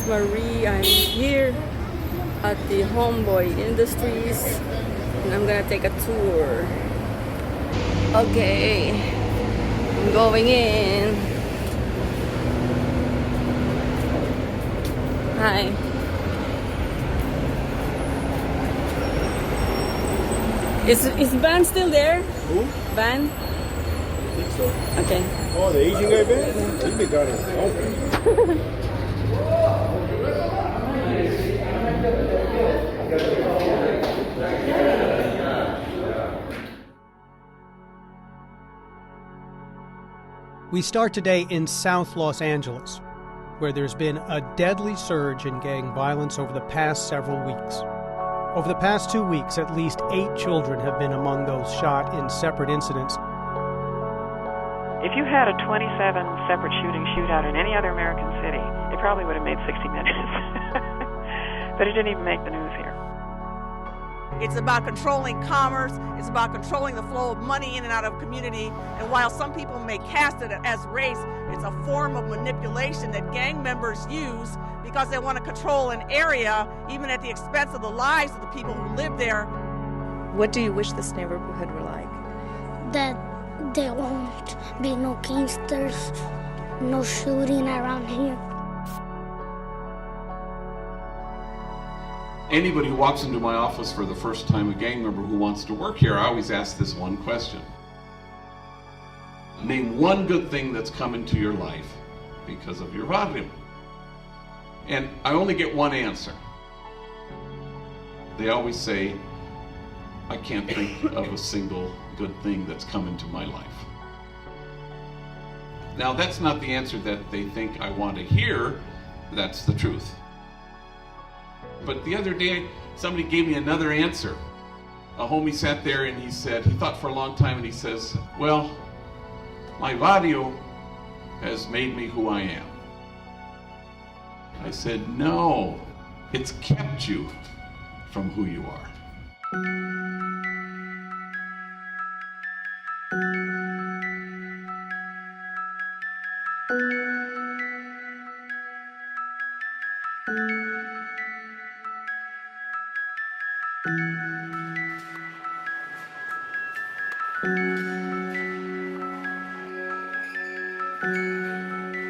Marie. I'm here at the Homeboy Industries and I'm gonna take a tour. Okay, I'm going in. Hi. Is Van still there? Who? Van? I think so. Okay. Oh, the Asian guy, man? He's been gone in. We start today in South Los Angeles, where there's been a deadly surge in gang violence over the past several weeks. Over the past 2 weeks, at least 8 children have been among those shot in separate incidents. If you had a 27 separate shootout in any other American city, it probably would have made 60 minutes. But it didn't even make the news here. It's about controlling commerce. It's about controlling the flow of money in and out of community. And while some people may cast it as race, it's a form of manipulation that gang members use because they want to control an area, even at the expense of the lives of the people who live there. What do you wish this neighborhood were like? That there won't be no gangsters, no shooting around here. Anybody who walks into my office for the first time, a gang member who wants to work here, I always ask this one question. Name one good thing that's come into your life because of your barrio. And I only get one answer. They always say, I can't think of a single good thing that's come into my life. Now, that's not the answer that they think I want to hear. That's the truth. But the other day, somebody gave me another answer. A homie sat there and he said, he thought for a long time and he says, well, my barrio has made me who I am. I said, no, it's kept you from who you are.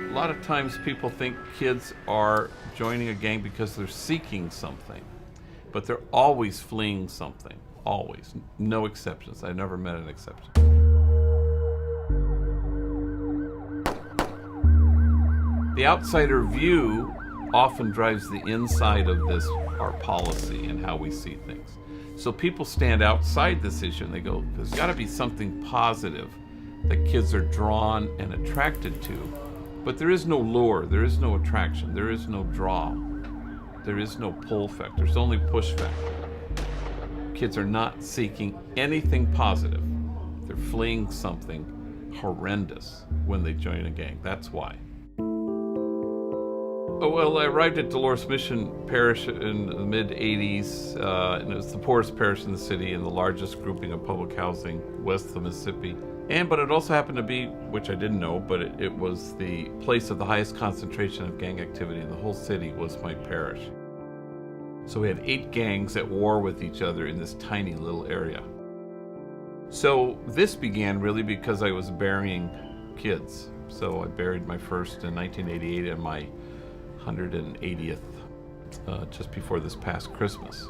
A lot of times people think kids are joining a gang because they're seeking something, but they're always fleeing something, always, no exceptions. I never met an exception. The outsider view often drives the inside of this, our policy and how we see things. So people stand outside this issue and they go, there's gotta be something positive that kids are drawn and attracted to. But there is no lure, there is no attraction, there is no draw, there is no pull factor, there's only push factor. Kids are not seeking anything positive. They're fleeing something horrendous when they join a gang, that's why. Oh, well, I arrived at Dolores Mission Parish in the mid-'80s, and it was the poorest parish in the city and the largest grouping of public housing west of the Mississippi. But it also happened to be, which I didn't know, but it was the place of the highest concentration of gang activity in the whole city was my parish. So we had 8 gangs at war with each other in this tiny little area. So this began really because I was burying kids. So I buried my first in 1988 and my 180th just before this past Christmas.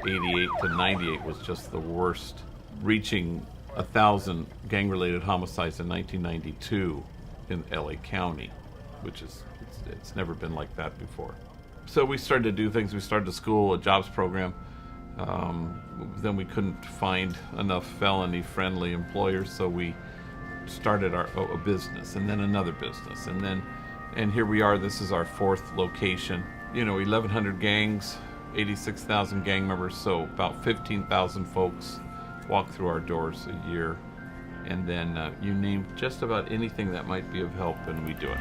88 to 98 was just the worst, reaching 1,000 gang-related homicides in 1992 in LA County, which is, it's never been like that before. So we started to do things. We started a school, a jobs program. Then we couldn't find enough felony-friendly employers, so we started a business, and then another business, and here we are. This is our 4th location. You know, 1,100 gangs, 86,000 gang members, so about 15,000 folks walk through our doors a year, and then you name just about anything that might be of help and we do it.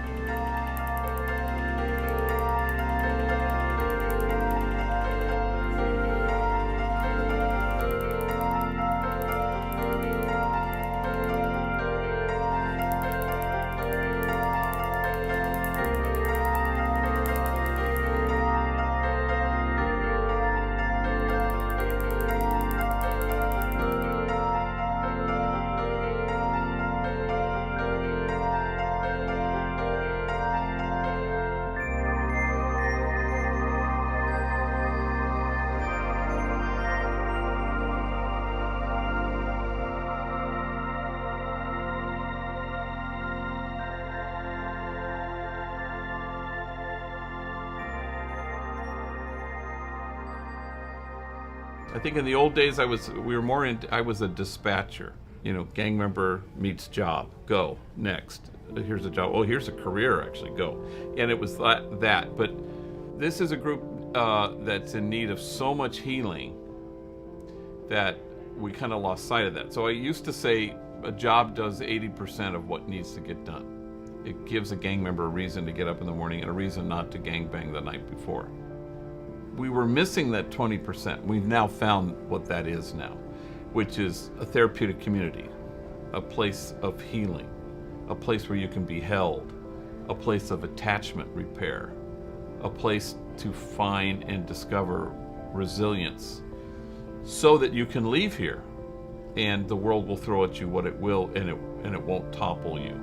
I think in the old days I was a dispatcher. You know, gang member meets job, go, next. Here's a job, oh, here's a career, actually, go. And it was that. But this is a group that's in need of so much healing that we kind of lost sight of that. So I used to say a job does 80% of what needs to get done. It gives a gang member a reason to get up in the morning and a reason not to gangbang the night before. We were missing that 20%. We've now found what that is now, which is a therapeutic community, a place of healing, a place where you can be held, a place of attachment repair, a place to find and discover resilience so that you can leave here and the world will throw at you what it will, and it won't topple you.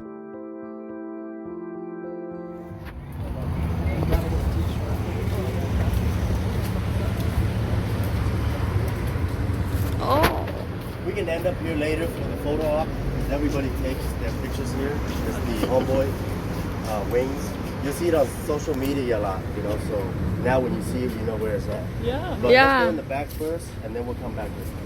We can end up here later for the photo op. Everybody takes their pictures here. It's the Homeboy wings. You see it on social media a lot, you know, so now when you see it, you know where it's at. Yeah. But let's go in the back first, and then we'll come back this way.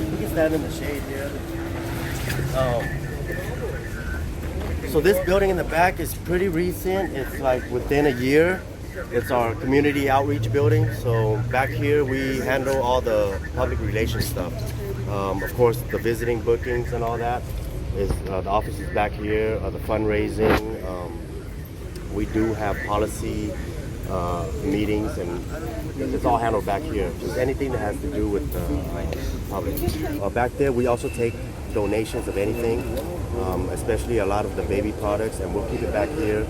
We can stand in the shade here. So this building in the back is pretty recent. It's like within a year. It's our community outreach building. So back here we handle all the public relations stuff. Of course, the visiting bookings and all that. The office is back here. The fundraising. We do have policy meetings, and it's all handled back here. Just anything that has to do with public. Back there we also take donations of anything, especially a lot of the baby products, and we'll keep it back here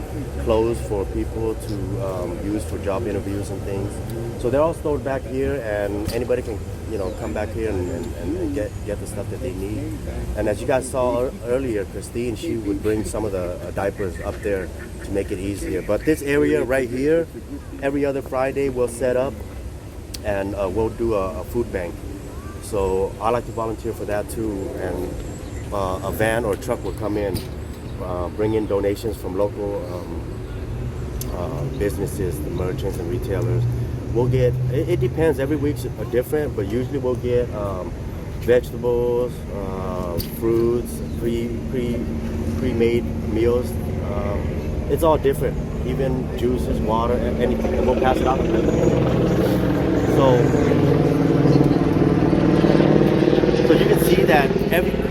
closed for people to use for job interviews and things. So they're all stored back here, and anybody can, you know, come back here and get the stuff that they need. And as you guys saw earlier, Christine, she would bring some of the diapers up there to make it easier. But this area right here, every other Friday we'll set up and we'll do a food bank. So I like to volunteer for that too, and a van or a truck will come in, bring in donations from local businesses, the merchants and retailers. We'll get, it depends, every week's different, but usually we'll get vegetables, fruits, pre-made meals. It's all different, even juices, water, anything, and we'll pass it out to them. So you can see that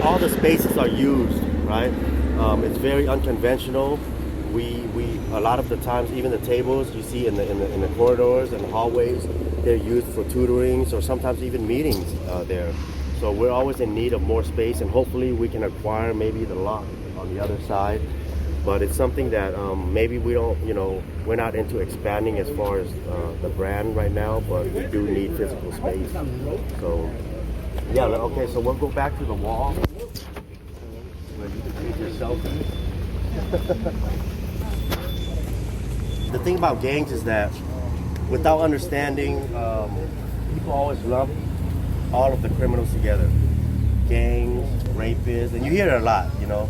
all the spaces are used, right? It's very unconventional. A lot of the times, even the tables you see in the corridors and the hallways, they're used for tutorings or sometimes even meetings there. So we're always in need of more space, and hopefully we can acquire maybe the lot on the other side. But it's something that maybe we don't, you know, we're not into expanding as far as the brand right now, but we do need physical space. So. Yeah, okay, so we'll go back to the wall where you can take your selfie. The thing about gangs is that without understanding, people always lump all of the criminals together. Gangs, rapists, and you hear it a lot, you know.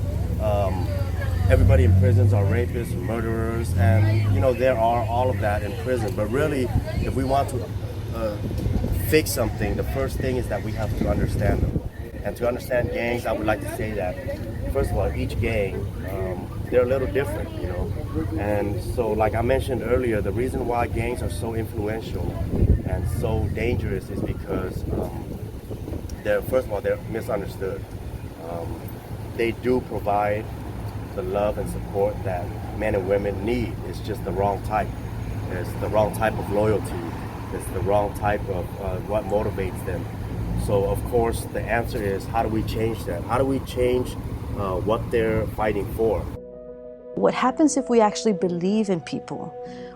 Everybody in prisons are rapists, murderers, and, you know, there are all of that in prison. But really, if we want to fix something, the first thing is that we have to understand them. And to understand gangs, I would like to say that, first of all, each gang, they're a little different, you know. And so, like I mentioned earlier, the reason why gangs are so influential and so dangerous is because first of all, they're misunderstood. They do provide the love and support that men and women need. It's just the wrong type. It's the wrong type of loyalty. It's the wrong type of what motivates them. So of course the answer is, how do we change that? How do we change what they're fighting for? What happens if we actually believe in people?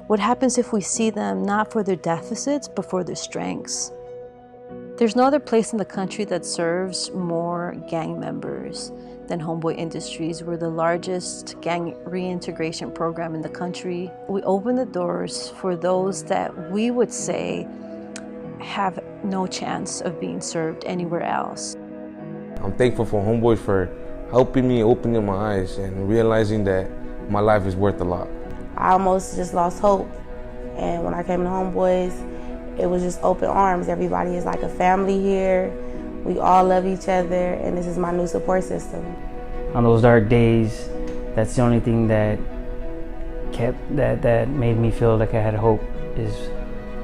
What happens if we see them not for their deficits, but for their strengths? There's no other place in the country that serves more gang members than Homeboy Industries. We're the largest gang reintegration program in the country. We open the doors for those that we would say have no chance of being served anywhere else. I'm thankful for Homeboys for helping me opening my eyes and realizing that my life is worth a lot. I almost just lost hope. And when I came to Homeboys, it was just open arms. Everybody is like a family here. We all love each other, and this is my new support system. On those dark days, that's the only thing that that made me feel like I had hope, is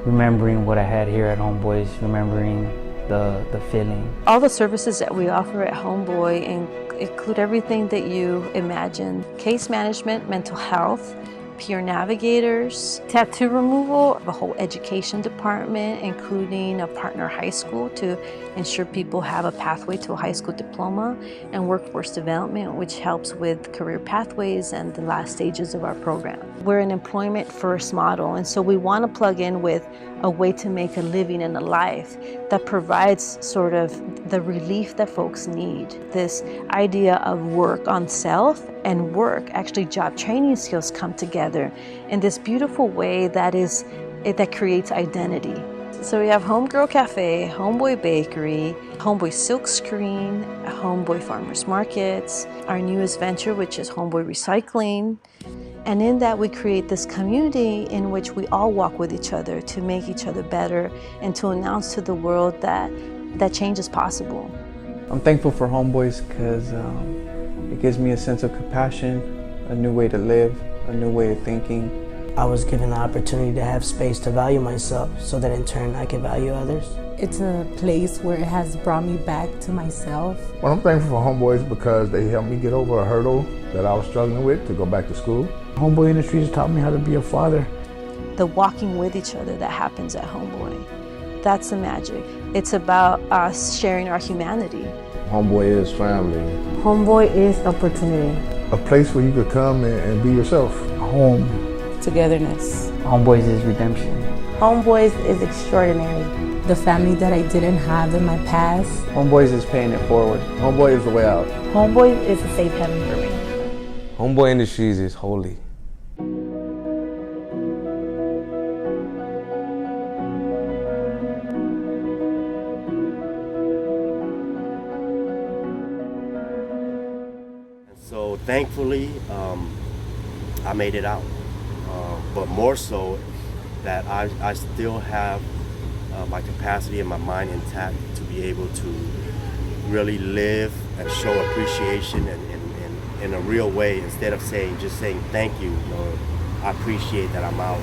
remembering what I had here at Homeboys, remembering the feeling. All the services that we offer at Homeboy include everything that you imagine: case management, mental health, peer navigators, tattoo removal, a whole education department, including a partner high school to ensure people have a pathway to a high school diploma, and workforce development, which helps with career pathways and the last stages of our program. We're an employment first model, and so we want to plug in with a way to make a living and a life that provides sort of the relief that folks need. This idea of work on self and work, actually job training skills, come together in this beautiful way that creates identity. So we have Homegirl Cafe, Homeboy Bakery, Homeboy Silkscreen, Homeboy Farmers Markets, our newest venture, which is Homeboy Recycling. And in that, we create this community in which we all walk with each other to make each other better and to announce to the world that change is possible. I'm thankful for Homeboys because it gives me a sense of compassion, a new way to live, a new way of thinking. I was given the opportunity to have space to value myself so that in turn I can value others. It's a place where it has brought me back to myself. Well, I'm thankful for Homeboys because they helped me get over a hurdle that I was struggling with to go back to school. Homeboy Industries taught me how to be a father. The walking with each other that happens at Homeboy, that's the magic. It's about us sharing our humanity. Homeboy is family. Homeboy is opportunity. A place where you could come and be yourself. Home. Togetherness. Homeboys is redemption. Homeboys is extraordinary. The family that I didn't have in my past. Homeboys is paying it forward. Homeboy is the way out. Homeboys is a safe haven for me. Homeboy Industries is holy. So thankfully, I made it out. But more so that I still have my capacity and my mind intact to be able to really live and show appreciation in a real way, instead of just saying thank you, or I appreciate that I'm out,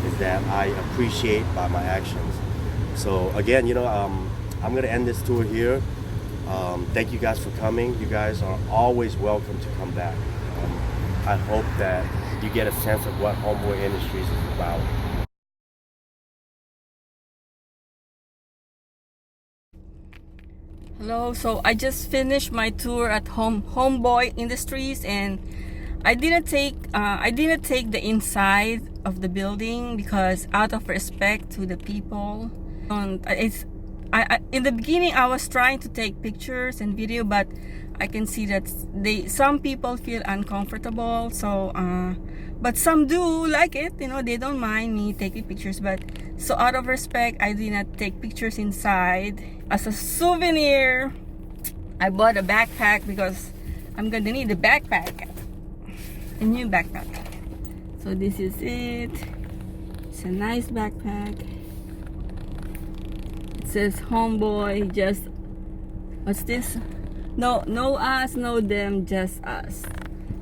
is that I appreciate by my actions. So again, I'm gonna end this tour here. Thank you guys for coming. You guys are always welcome to come back. I hope that you get a sense of what Homeboy Industries is about. Hello, so I just finished my tour at Homeboy Industries, and I didn't take the inside of the building because out of respect to the people. In the beginning I was trying to take pictures and video, but I can see that some people feel uncomfortable. So but some do like it, they don't mind me taking pictures. But so out of respect, I did not take pictures inside. As a souvenir, I bought a backpack because I'm gonna need a backpack, a new backpack. So this is it. It's a nice backpack. It says Homeboy, just, what's this? No us, no them, just us.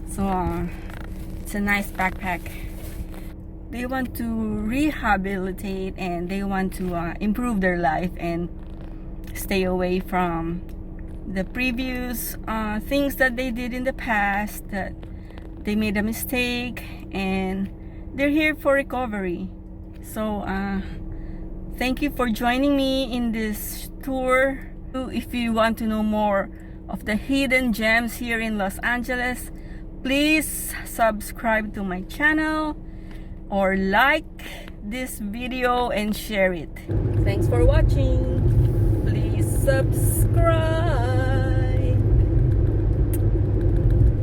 So it's a nice backpack. They want to rehabilitate and they want to improve their life and stay away from the previous things that they did in the past, that they made a mistake, and they're here for recovery. So thank you for joining me in this tour. If you want to know more of the hidden gems here in Los Angeles, please subscribe to my channel or like this video and share it. Thanks for watching. Please subscribe.